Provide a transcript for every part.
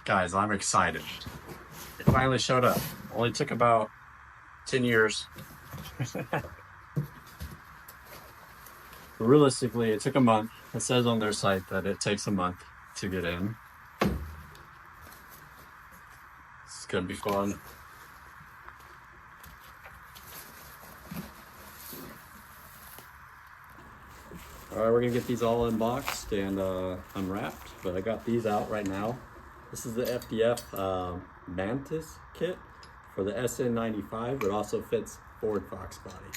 Guys, I'm excited. It finally showed up. Only took about 10 years. Realistically, it took a month. It says on their site that it takes a month to get in. It's gonna be fun. Alright, we're gonna get these all unboxed and unwrapped, but I got these out right now. This is the FDF Mantis kit for the SN95, but also fits Ford Foxbody.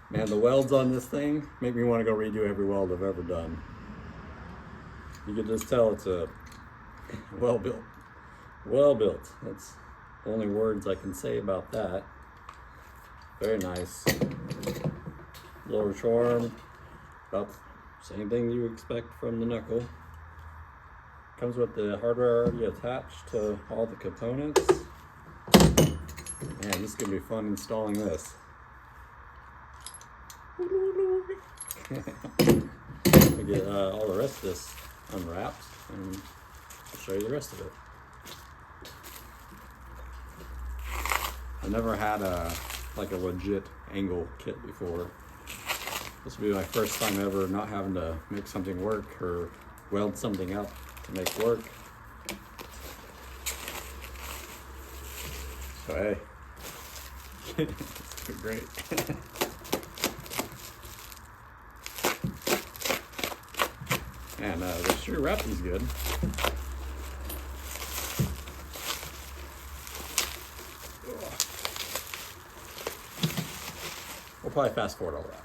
Man, the welds on this thing make me want to go redo every weld I've ever done. You can just tell it's a well built. Well built. That's the only words I can say about that. Very nice. Lower charm. About the same thing you expect from the knuckle. Comes with the hardware already attached to all the components. Man, this is going to be fun installing this. We get all the rest of this unwrapped and I'll show you the rest of it. I've never had a legit angle kit before. This will be my first time ever not having to make something work or weld something up to make work. So hey, it's great. And they sure wrap these good. We'll probably fast forward all that.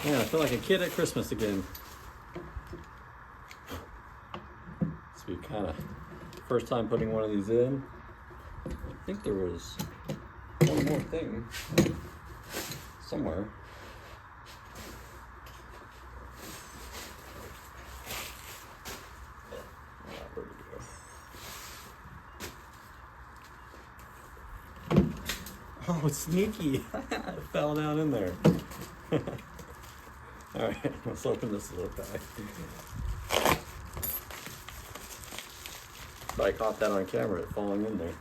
Man, I feel like a kid at Christmas again. This will be kind of first time putting one of these in. I think there was one more thing somewhere. Where'd it go? Oh, it's sneaky. It fell down in there. All right, let's open this little guy. But I caught that on camera, it falling in there.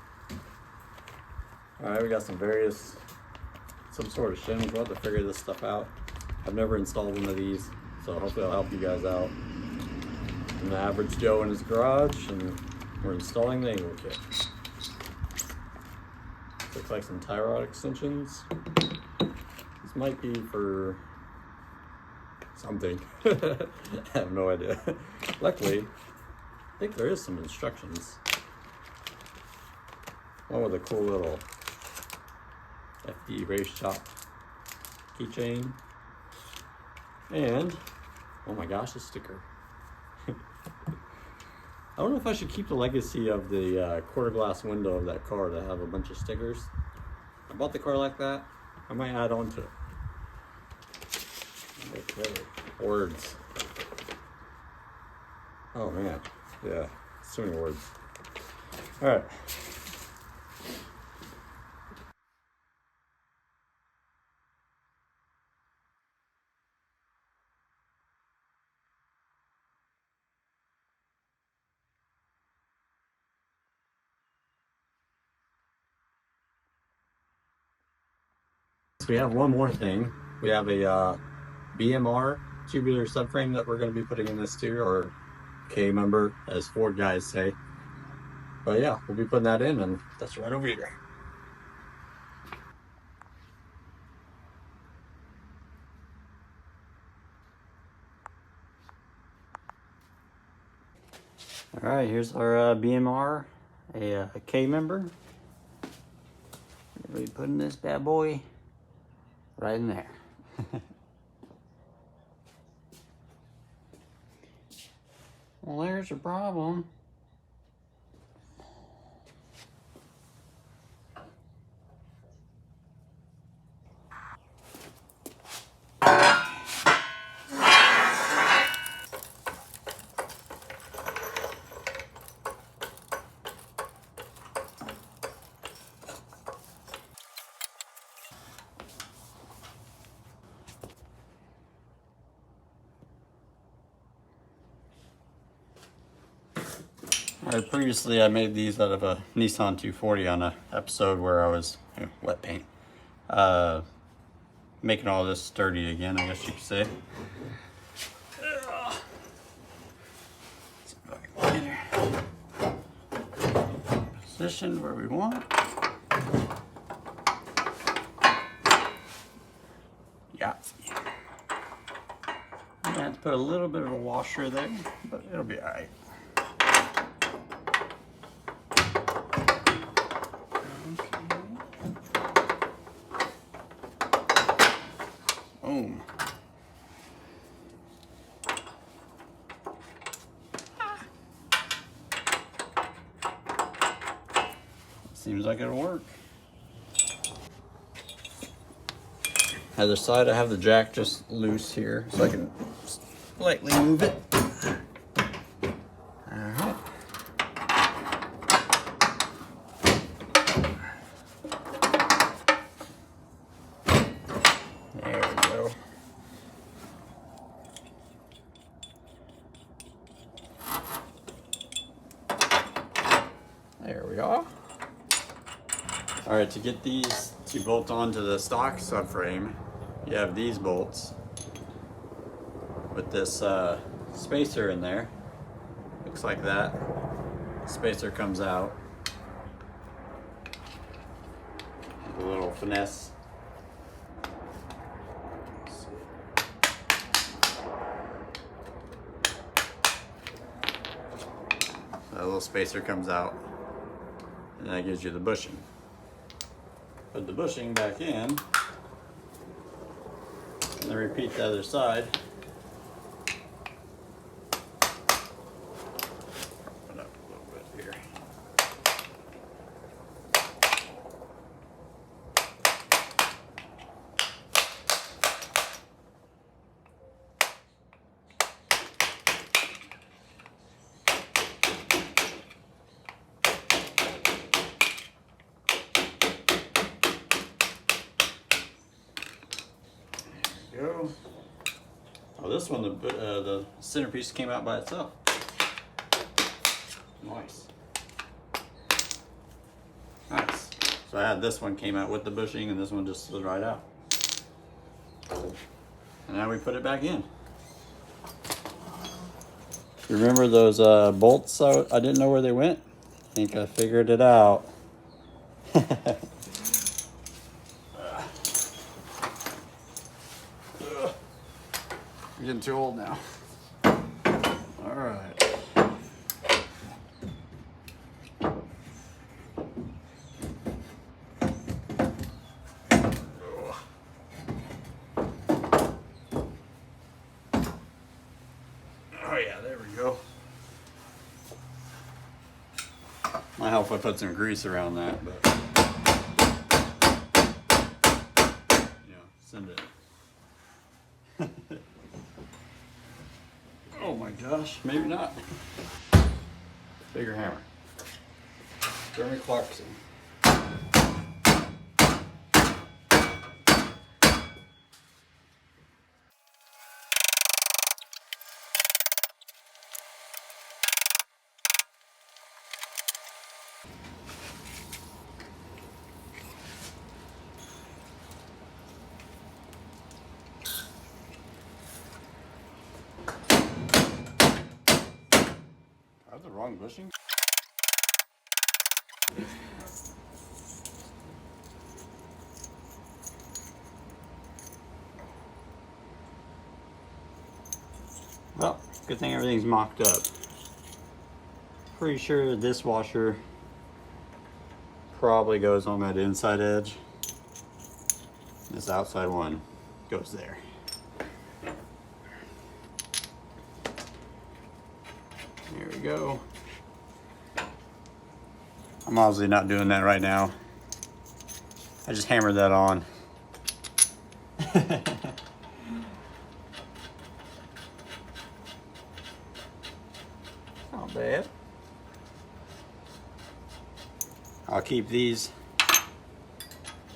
All right, we got some sort of shims. We'll have to figure this stuff out. I've never installed one of these, so hopefully I'll help you guys out. I'm the average Joe in his garage, and we're installing the angle kit. Looks like some tie rod extensions. This might be for something. I have no idea. Luckily, I think there is some instructions. One with a cool little FD race shop keychain. And, oh my gosh, a sticker. I don't know if I should keep the legacy of the quarter glass window of that car to have a bunch of stickers. I bought the car like that. I might add on to it. Okay, words. Oh man, yeah, so many words. All right. So we have one more thing. We have a BMR tubular subframe that we're going to be putting in this too, or K member as Ford guys say. But yeah, we'll be putting that in, and that's right over here. All right, here's our BMR, a K member. We'll be putting this bad boy right in there. Well, there's a problem. Previously I made these out of a Nissan 240 on an episode where I was wet paint. Making all this sturdy again, I guess you could say. Positioned where we want. Yeah. I'm gonna have to put a little bit of a washer there, but it'll be alright. Boom. Seems like it'll work. Other side, I have the jack just loose here, so I can lightly move it. Alright. There we go. There we are. Alright, to get these to bolt onto the stock subframe, you have these bolts with this spacer in there. Looks like that. The spacer comes out. A little finesse. So that little spacer comes out, and that gives you the bushing. Put the bushing back in, and then repeat the other side. Open up a little bit here. Go. Oh, this one, the centerpiece came out by itself. Nice. Nice. So I had this one came out with the bushing, and this one just slid right out. And now we put it back in. You remember those bolts I didn't know where they went? I think I figured it out. I'm getting too old now. All right. Oh yeah, there we go. Might help if I put some grease around that, but send it. Oh my gosh, maybe not. Bigger hammer. Jeremy Clarkson. The wrong bushing? Well, good thing everything's mocked up. Pretty sure this washer probably goes on that inside edge. This outside one goes there. Here we go. I'm obviously not doing that right now. I just hammered that on. Not bad. I'll keep these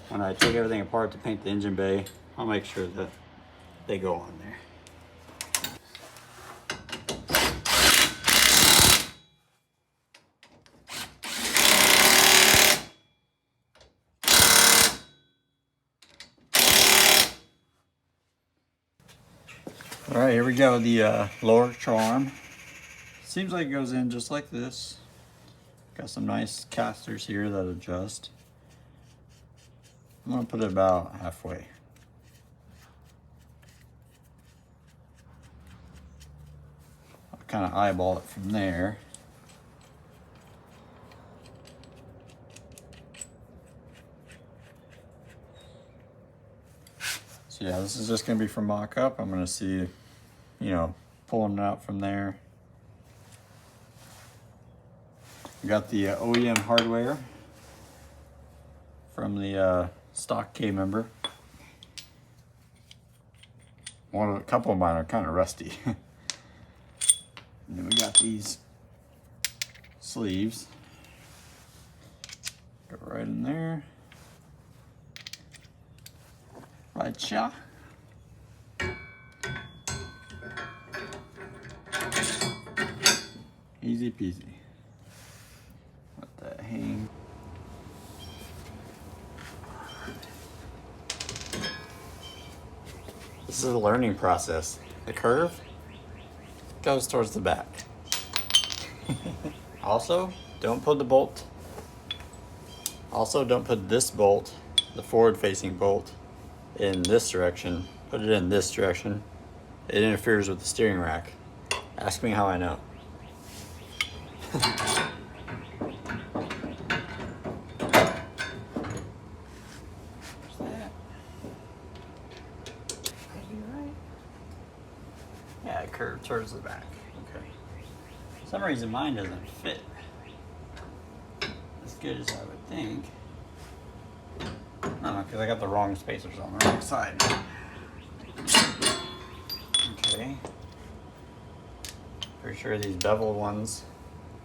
when I take everything apart to paint the engine bay. I'll make sure that they go on there. All right, here we go, the lower charm. Seems like it goes in just like this. Got some nice casters here that adjust. I'm gonna put it about halfway. I'll kind of eyeball it from there. So yeah, this is just gonna be for mock-up. I'm gonna see, you know, pulling it out from there. We got the OEM hardware from the stock K member. A couple of mine are kind of rusty. And then we got these sleeves. Go right in there. Right, shot. Easy peasy. Let that hang. This is a learning process. The curve goes towards the back. Also, don't put the bolt. Also, don't put this bolt, the forward-facing bolt, in this direction. Put it in this direction. It interferes with the steering rack. Ask me how I know. Yeah, it curves towards the back. Okay. For some reason mine doesn't fit as good as I would think. Oh, because I got the wrong spacers on the wrong side. Okay. Pretty sure these beveled ones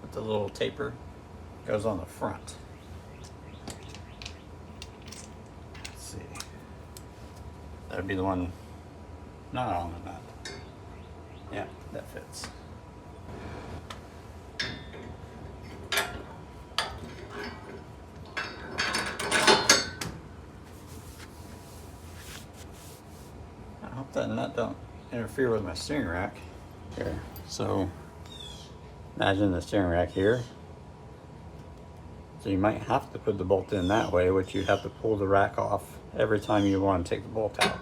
with the little taper goes on the front. Let's see. That would be the one not on the nut. Yeah, that fits. I hope that nut don't interfere with my steering rack. Here, so imagine the steering rack here. So you might have to put the bolt in that way, which you'd have to pull the rack off every time you want to take the bolt out.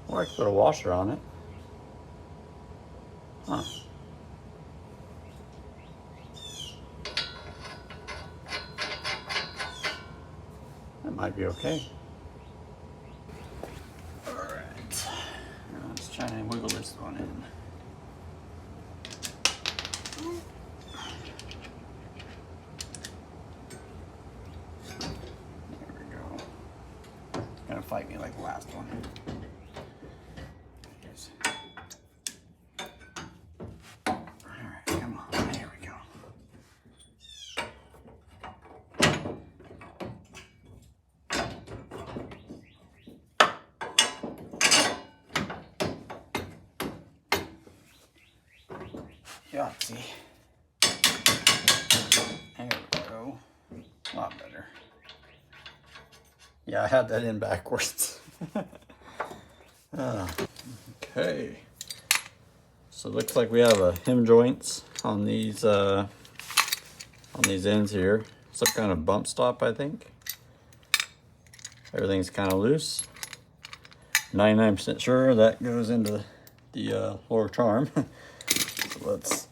Or I could put a washer on it. Huh. That might be okay. Alright. Let's try and wiggle this one in. There we go. It's gonna fight me like the last one. Yahtzee. There we go. A lot better. Yeah, I had that in backwards. Okay. So it looks like we have a hem joints on these ends here. Some kind of bump stop, I think. Everything's kind of loose. 99% sure that goes into the lower charm. So let's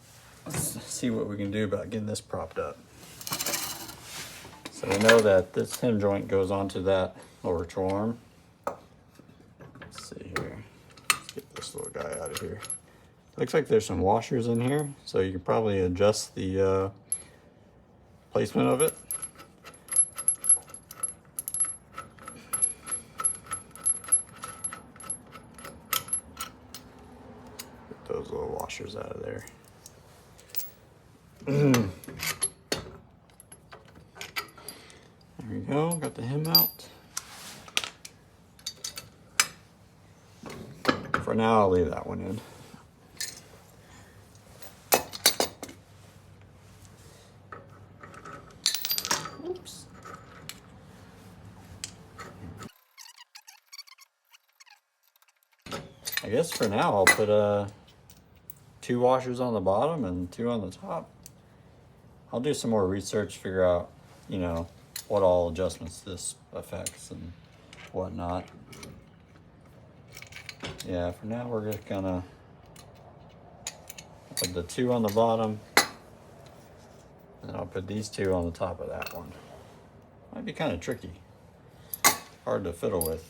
see what we can do about getting this propped up. So we know that this hem joint goes onto that lower charm. Let's see here. Let's get this little guy out of here. Looks like there's some washers in here, so you can probably adjust the placement of it. Get those little washers out of there. There we go, got the hem out. For now, I'll leave that one in. Oops. I guess for now I'll put 2 washers on the bottom and 2 on the top. I'll do some more research, figure out, you know, what all adjustments this affects and whatnot. Yeah, for now we're just gonna put the 2 on the bottom, and I'll put these 2 on the top of that one. Might be kind of tricky, hard to fiddle with.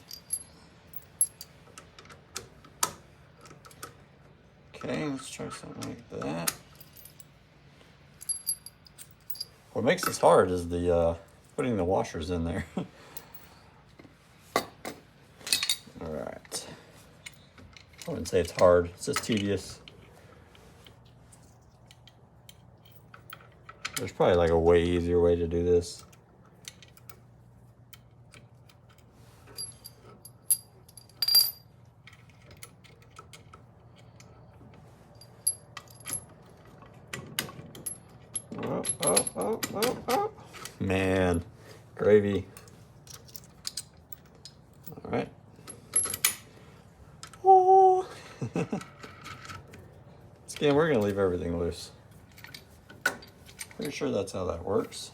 Okay, let's try something like that. What makes this hard is the putting the washers in there. All right. I wouldn't say it's hard, it's just tedious. There's probably like a way easier way to do this. Oh. Man, gravy. All right. Oh. Again, we're gonna leave everything loose. Pretty sure that's how that works.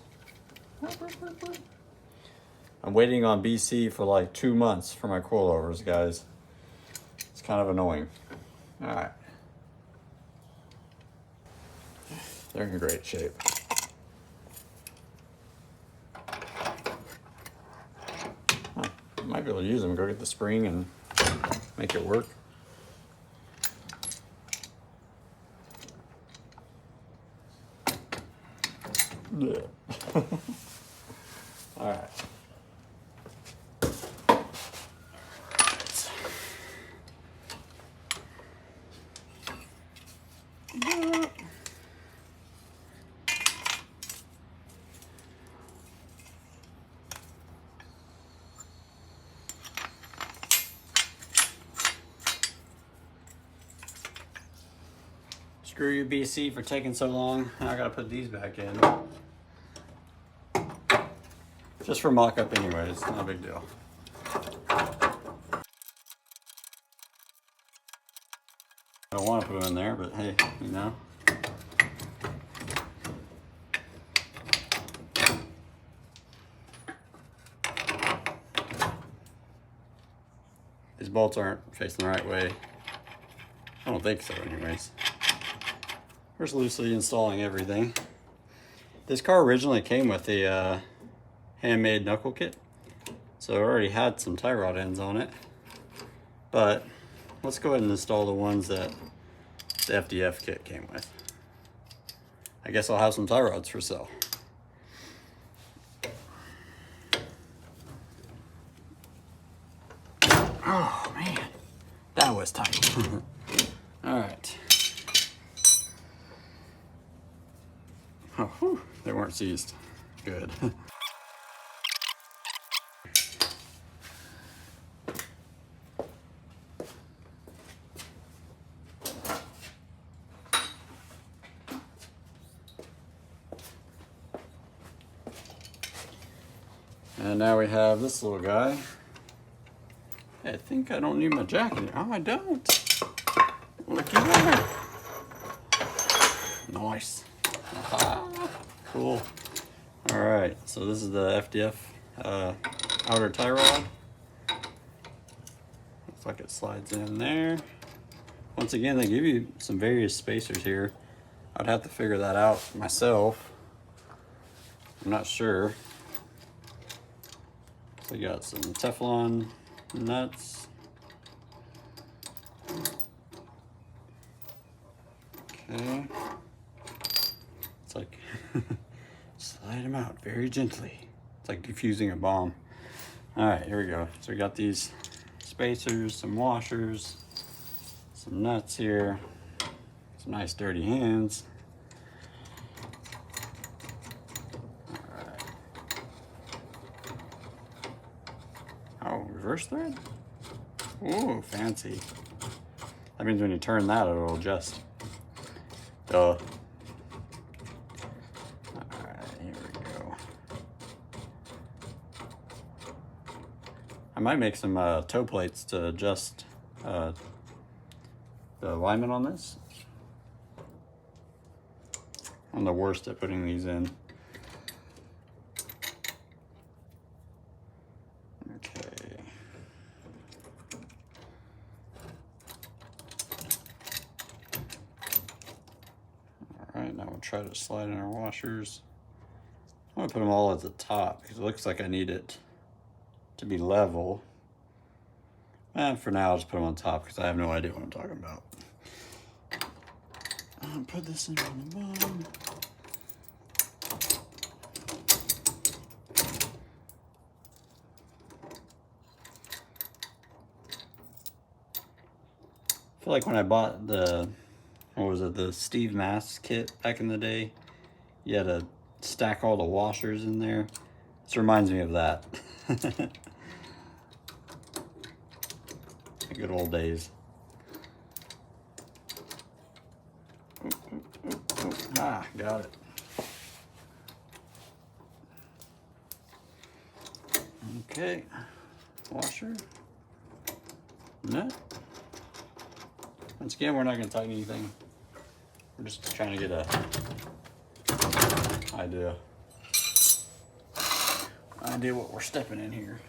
I'm waiting on BC for like 2 months for my coilovers, guys. It's kind of annoying. All right. They're in great shape. Might be able to use them, go get the spring and make it work. Yeah. All right. Screw you, BC, for taking so long. I gotta put these back in. Just for mock-up anyways, not a big deal. I don't want to put them in there, but hey, you know. These bolts aren't facing the right way. I don't think so anyways. We're just loosely installing everything. This car originally came with a handmade knuckle kit, so it already had some tie rod ends on it. But let's go ahead and install the ones that the FDF kit came with. I guess I'll have some tie rods for sale. Oh man, that was tight. All right. Oh, whew, they weren't seized. Good. And now we have this little guy. I think I don't need my jacket. Oh, I don't. Looky there. Nice. Aha. Cool. All right, so this is the FDF outer tie rod. Looks like it slides in there. Once again, they give you some various spacers here. I'd have to figure that out myself. I'm not sure. So we got some Teflon nuts. Okay. It's like slide them out very gently. It's like defusing a bomb. All right, here we go. So we got these spacers, some washers, some nuts here, some nice dirty hands. Oh, reverse thread? Ooh, fancy. That means when you turn that, it'll adjust. Duh. Alright, here we go. I might make some toe plates to adjust the alignment on this. I'm the worst at putting these in. Okay. All right, now we'll try to slide in our washers. I'm gonna put them all at the top because it looks like I need it to be level. And for now, I'll just put them on top because I have no idea what I'm talking about. I'll put this in on the bottom. I feel like when I bought the, what was it, the Steve Mast kit back in the day, you had to stack all the washers in there. This reminds me of that. The good old days. Ah, got it. Okay, washer, nut. Once again, we're not going to tighten anything. We're just trying to get a idea what we're stepping in here.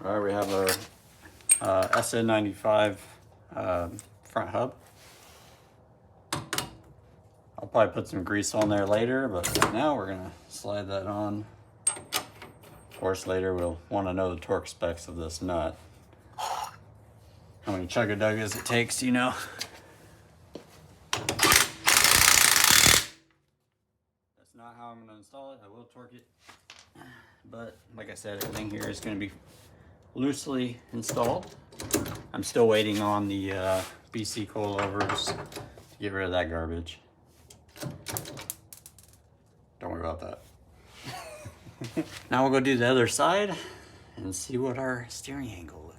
All right, we have our SN95 front hub. I'll probably put some grease on there later, but right now we're gonna slide that on. Of course, later we'll want to know the torque specs of this nut. How many chug-a-duggas it takes, you know. That's not how I'm gonna install it. I will torque it, but like I said, everything here is gonna be loosely installed. I'm still waiting on the BC coilovers to get rid of that garbage. Don't worry about that. Now we'll go do the other side and see what our steering angle